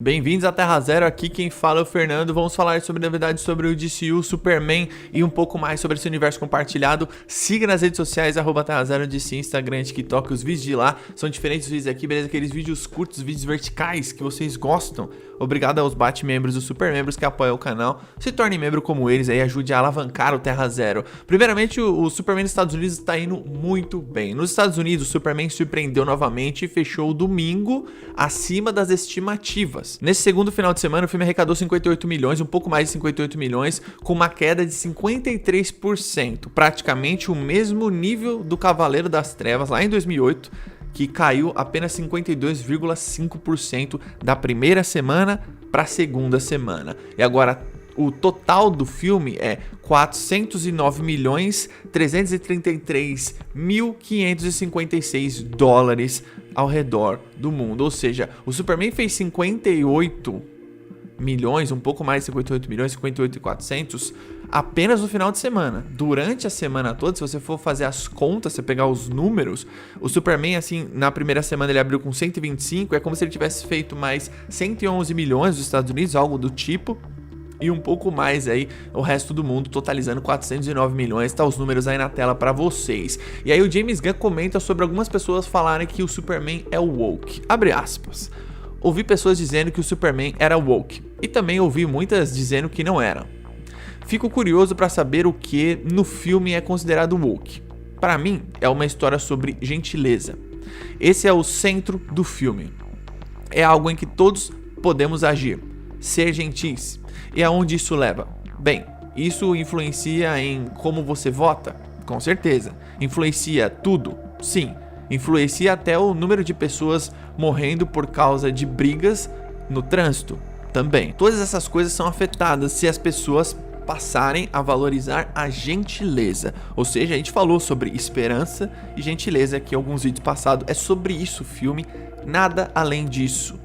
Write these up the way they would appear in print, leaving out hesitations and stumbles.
Bem-vindos à Terra Zero, aqui quem fala é o Fernando. Vamos falar sobre novidades sobre o DCU, Superman e um pouco mais sobre esse universo compartilhado. Siga nas redes sociais, Terra Zero DC, Instagram, TikTok. Os vídeos de lá são diferentes vídeos aqui, beleza? Aqueles vídeos curtos, vídeos verticais que vocês gostam. Obrigado aos Bat-membros e Super membros que apoiam o canal. Se torne membro como eles aí, ajude a alavancar o Terra Zero. Primeiramente, o Superman nos Estados Unidos está indo muito bem. Nos Estados Unidos, o Superman surpreendeu novamente e fechou o domingo acima das estimativas. Nesse segundo final de semana, o filme arrecadou 58 milhões, um pouco mais de 58 milhões, com uma queda de 53%, praticamente o mesmo nível do Cavaleiro das Trevas lá em 2008, que caiu apenas 52,5% da primeira semana para a segunda semana. E agora o total do filme é 409.333.556 dólares ao redor do mundo. Ou seja, o Superman fez 58 milhões, um pouco mais de 58 milhões, 58.400 apenas no final de semana. Durante a semana toda, se você for fazer as contas, você pegar os números, o Superman, assim, na primeira semana ele abriu com 125, é como se ele tivesse feito mais 111 milhões nos Estados Unidos, algo do tipo. E um pouco mais aí o resto do mundo, totalizando 409 milhões, tá os números aí na tela pra vocês. E aí o James Gunn comenta sobre algumas pessoas falarem que o Superman é woke, abre aspas. Ouvi pessoas dizendo que o Superman era woke, e também ouvi muitas dizendo que não era. Fico curioso pra saber o que no filme é considerado woke. Pra mim, é uma história sobre gentileza. Esse é o centro do filme. É algo em que todos podemos agir, ser gentis. E aonde isso leva? Bem, isso influencia em como você vota? Com certeza. Influencia tudo? Sim. Influencia até o número de pessoas morrendo por causa de brigas no trânsito? Também. Todas essas coisas são afetadas se as pessoas passarem a valorizar a gentileza. Ou seja, a gente falou sobre esperança e gentileza aqui em alguns vídeos passados. É sobre isso o filme, nada além disso.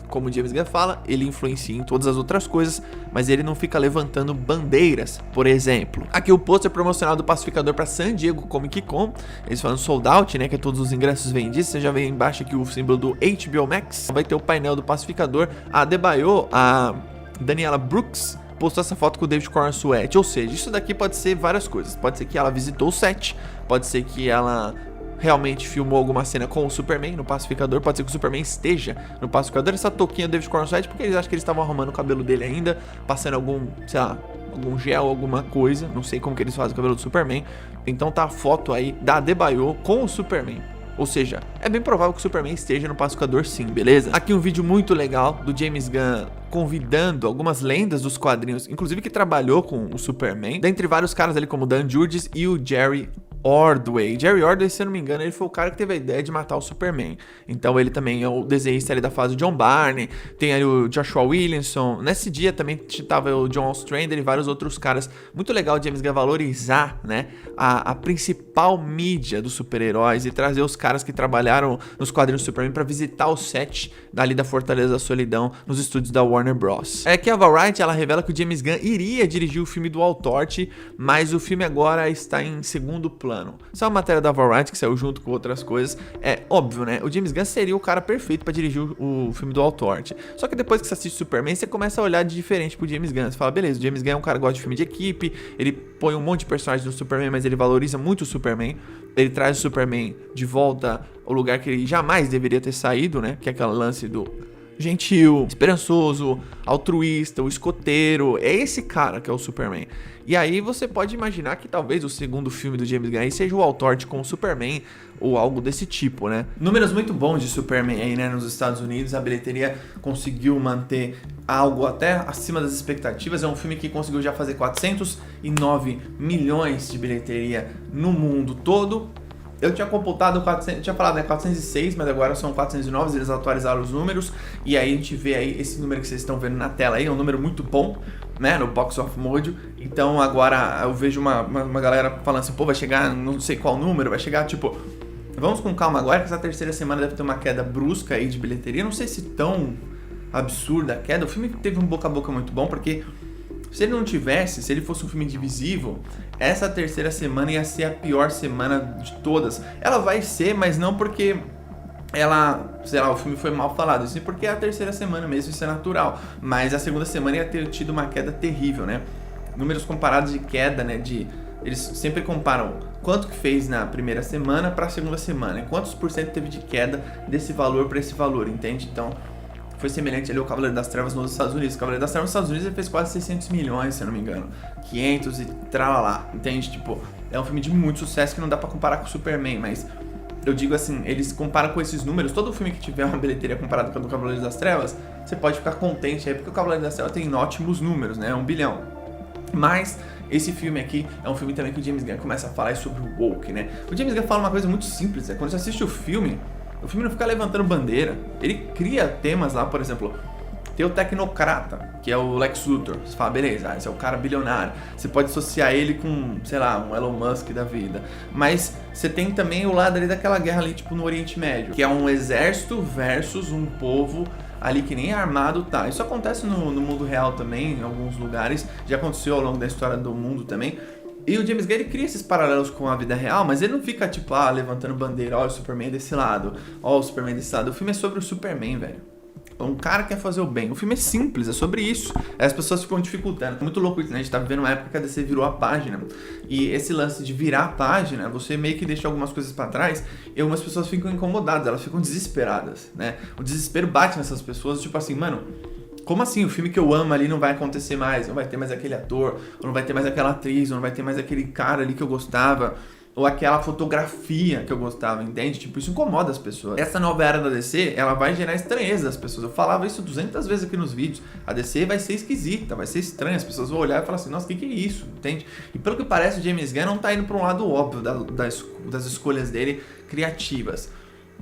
Como o James Gunn fala, ele influencia em todas as outras coisas, mas ele não fica levantando bandeiras, por exemplo. Aqui o pôster promocional do Pacificador para San Diego Comic Con, eles falam sold out, né, que é todos os ingressos vendidos. Você já vê embaixo aqui o símbolo do HBO Max. Vai ter o painel do Pacificador. A Adebayo, a Daniela Brooks, postou essa foto com o David Corenswet. Ou seja, isso daqui pode ser várias coisas. Pode ser que ela visitou o set, pode ser que ela realmente filmou alguma cena com o Superman no Pacificador, pode ser que o Superman esteja no Pacificador. Essa touquinha do David Corenswet, porque eles acham que eles estavam arrumando o cabelo dele ainda, passando algum, sei lá, algum gel, alguma coisa, não sei como que eles fazem o cabelo do Superman. Então tá a foto aí da Adebayo com o Superman. Ou seja, é bem provável que o Superman esteja no Pacificador sim, beleza? Aqui um vídeo muito legal do James Gunn convidando algumas lendas dos quadrinhos, inclusive que trabalhou com o Superman, dentre vários caras ali como o Dan Jurgens e o Jerry Ordway. Jerry Ordway, se eu não me engano, ele foi o cara que teve a ideia de matar o Superman. Então ele também é o desenhista ali da fase John Barney, tem ali o Joshua Williamson. Nesse dia também tava o John Ostrander e vários outros caras. Muito legal o James Gunn valorizar, né, a principal mídia dos super-heróis e trazer os caras que trabalharam nos quadrinhos do Superman para visitar o set dali da Fortaleza da Solidão nos estúdios da Warner Bros. É que a Variety, ela revela que o James Gunn iria dirigir o filme do Al Tort, mas o filme agora está em segundo plano. Isso é uma matéria da Variety que saiu junto com outras coisas. É óbvio, né? O James Gunn seria o cara perfeito pra dirigir o filme do Al Tort. Só que depois que você assiste Superman, você começa a olhar de diferente pro James Gunn. Você fala, beleza, o James Gunn é um cara que gosta de filme de equipe, ele põe um monte de personagens no Superman, mas ele valoriza muito o Superman. Ele traz o Superman de volta ao lugar que ele jamais deveria ter saído, né? Que é aquele lance do gentil, esperançoso, altruísta, o escoteiro. É esse cara que é o Superman. E aí você pode imaginar que talvez o segundo filme do James Gunn seja o Al Tort com o Superman ou algo desse tipo, né? Números muito bons de Superman aí, né, nos Estados Unidos. A bilheteria conseguiu manter algo até acima das expectativas. É um filme que conseguiu já fazer 409 milhões de bilheteria no mundo todo. Eu tinha computado 400, tinha falado, né, 406, mas agora são 409, eles atualizaram os números. E aí a gente vê aí esse número que vocês estão vendo na tela aí, é um número muito bom, né, no Box of Mojo. Então agora eu vejo uma galera falando assim, pô, vai chegar não sei qual número, vai chegar tipo, vamos com calma agora, que essa terceira semana deve ter uma queda brusca aí de bilheteria. Não sei se tão absurda a queda. O filme teve um boca a boca muito bom, porque se ele não tivesse, se ele fosse um filme divisível, essa terceira semana ia ser a pior semana de todas. Ela vai ser, mas não porque ela, sei lá, o filme foi mal falado, assim, porque é a terceira semana mesmo, isso é natural, mas a segunda semana ia ter tido uma queda terrível, né? Números comparados de queda, né, eles sempre comparam quanto que fez na primeira semana para a segunda semana, e quantos por cento teve de queda desse valor para esse valor, entende? Então, foi semelhante ali ao Cavaleiro das Trevas nos Estados Unidos. O Cavaleiro das Trevas nos Estados Unidos ele fez quase 600 milhões, se eu não me engano. 500 e tralalá, entende? Tipo, é um filme de muito sucesso que não dá pra comparar com o Superman, mas eu digo assim, eles comparam com esses números, todo filme que tiver uma bilheteria comparada com a do Cavaleiro das Trevas, você pode ficar contente aí, porque o Cavaleiro das Trevas tem ótimos números, né? 1 bilhão. Mas esse filme aqui é um filme também que o James Gunn começa a falar sobre o woke, né? O James Gunn fala uma coisa muito simples, quando você assiste o filme não fica levantando bandeira. Ele cria temas lá, por exemplo, tem o tecnocrata, que é o Lex Luthor. Você fala, beleza, esse é o cara bilionário. Você pode associar ele com, sei lá, um Elon Musk da vida. Mas você tem também o lado ali daquela guerra ali, tipo, no Oriente Médio, que é um exército versus um povo ali que nem armado tá. Isso acontece no mundo real também, em alguns lugares. Já aconteceu ao longo da história do mundo também. E o James Gunn, ele cria esses paralelos com a vida real, mas ele não fica, tipo, levantando bandeira, ó, o Superman desse lado, ó, o Superman desse lado. O filme é sobre o Superman, velho. Um cara quer fazer o bem. O filme é simples, é sobre isso. As pessoas ficam dificultando. É muito louco isso, né? A gente tá vivendo uma época que a DC virou a página. E esse lance de virar a página, você meio que deixa algumas coisas pra trás e algumas pessoas ficam incomodadas, elas ficam desesperadas, né? O desespero bate nessas pessoas, tipo assim, mano, como assim? O filme que eu amo ali não vai acontecer mais, não vai ter mais aquele ator, ou não vai ter mais aquela atriz, ou não vai ter mais aquele cara ali que eu gostava, ou aquela fotografia que eu gostava, entende? Tipo, isso incomoda as pessoas. Essa nova era da DC, ela vai gerar estranheza das pessoas. Eu falava isso 200 vezes aqui nos vídeos. A DC vai ser esquisita, vai ser estranha. As pessoas vão olhar e falar assim, nossa, o que é isso? Entende? E pelo que parece, o James Gunn não tá indo pra um lado óbvio das escolhas dele criativas.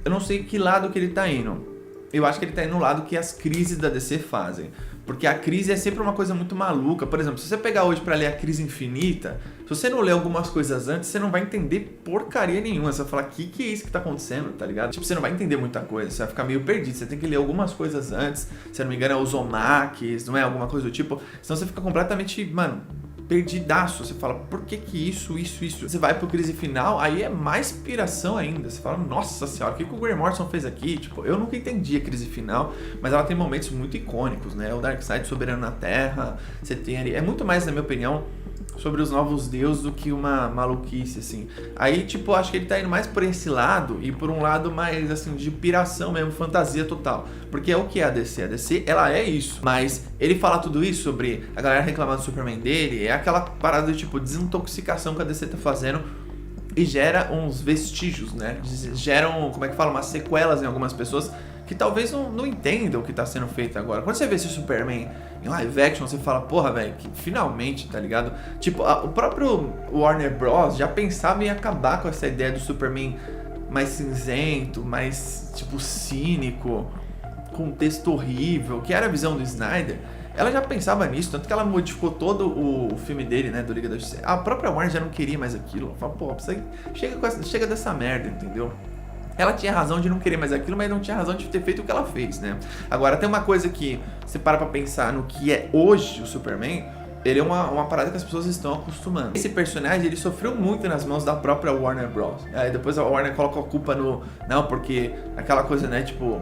Eu não sei que lado que ele tá indo. Eu acho que ele tá indo no lado que as crises da DC fazem. Porque a crise é sempre uma coisa muito maluca. Por exemplo, se você pegar hoje pra ler A Crise Infinita, se você não ler algumas coisas antes, você não vai entender porcaria nenhuma. Você vai falar, que é isso que tá acontecendo, tá ligado? Tipo, você não vai entender muita coisa, você vai ficar meio perdido. Você tem que ler algumas coisas antes. Se eu não me engano, é os Omakis, não é? Alguma coisa do tipo. Senão você fica completamente, mano, perdidaço. Você fala, por que isso? Você vai pro Crise Final, aí é mais piração ainda. Você fala, nossa senhora, o que o Grant Morrison fez aqui? Tipo, eu nunca entendi a Crise Final, mas ela tem momentos muito icônicos, né? O Darkseid soberano na Terra, você tem ali... É muito mais, na minha opinião, sobre os novos deuses do que uma maluquice, assim. Aí, tipo, acho que ele tá indo mais por esse lado e por um lado mais, assim, de piração mesmo, fantasia total. Porque é o que é a DC. A DC, ela é isso. Mas ele fala tudo isso sobre a galera reclamar do Superman dele, é aquela parada de, tipo, desintoxicação que a DC tá fazendo e gera uns vestígios, né? Geram, como é que fala, umas sequelas em algumas pessoas que talvez não entendam o que tá sendo feito agora. Quando você vê esse Superman em live action, você fala, porra, velho, que finalmente, tá ligado? Tipo, o próprio Warner Bros. Já pensava em acabar com essa ideia do Superman mais cinzento, mais, tipo, cínico, com um texto horrível, que era a visão do Snyder. Ela já pensava nisso, tanto que ela modificou todo o filme dele, né, do Liga da Justiça. A própria Warner já não queria mais aquilo. Ela falou, pô, chega dessa merda, entendeu? Ela tinha razão de não querer mais aquilo, mas não tinha razão de ter feito o que ela fez, né? Agora, tem uma coisa que você para pra pensar no que é hoje o Superman, ele é uma parada que as pessoas estão acostumando. Esse personagem, ele sofreu muito nas mãos da própria Warner Bros. Aí depois a Warner coloca a culpa no... Não, porque aquela coisa, né, tipo...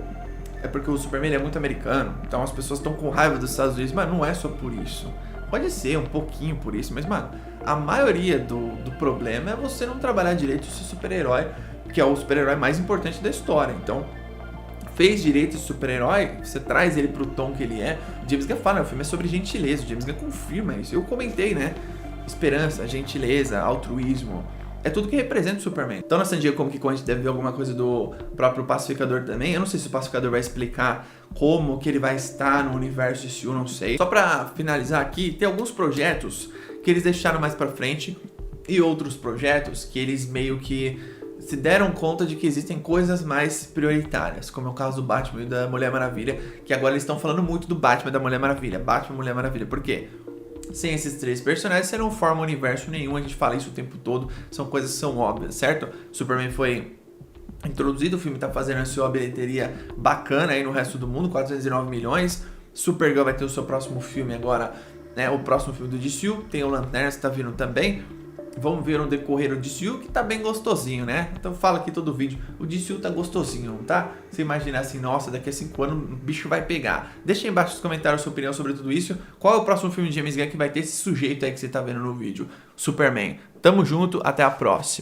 É porque o Superman ele é muito americano, então as pessoas estão com raiva dos Estados Unidos, mas não é só por isso. Pode ser um pouquinho por isso, mas, mano, a maioria do problema é você não trabalhar direito o seu super-herói, que é o super-herói mais importante da história. Então, fez direito esse super-herói, você traz ele pro tom que ele é. O James Gunn fala, o filme é sobre gentileza, o James Gunn confirma isso. Eu comentei, né? Esperança, gentileza, altruísmo, é tudo que representa o Superman. Então na San Diego Comic Con a gente deve ver alguma coisa do próprio Pacificador também. Eu não sei se o Pacificador vai explicar como que ele vai estar no universo de eu não sei. Só pra finalizar aqui, tem alguns projetos que eles deixaram mais pra frente e outros projetos que eles meio que se deram conta de que existem coisas mais prioritárias, como é o caso do Batman e da Mulher Maravilha, que agora eles estão falando muito do Batman e da Mulher Maravilha. Batman e Mulher Maravilha, por quê? Sem esses três personagens, você não forma universo nenhum, a gente fala isso o tempo todo, são coisas que são óbvias, certo? Superman foi introduzido, o filme tá fazendo a sua bilheteria bacana aí no resto do mundo, 409 milhões, Supergirl vai ter o seu próximo filme agora, né, o próximo filme do DCU, tem o Lanterna que tá vindo também, Vamos ver no decorrer o DCU, que tá bem gostosinho, né? Então fala aqui todo vídeo, o DCU tá gostosinho, tá? Você imagina assim, nossa, daqui a 5 anos o bicho vai pegar. Deixa aí embaixo nos comentários a sua opinião sobre tudo isso. Qual é o próximo filme de James Gunn que vai ter esse sujeito aí que você tá vendo no vídeo? Superman. Tamo junto, até a próxima.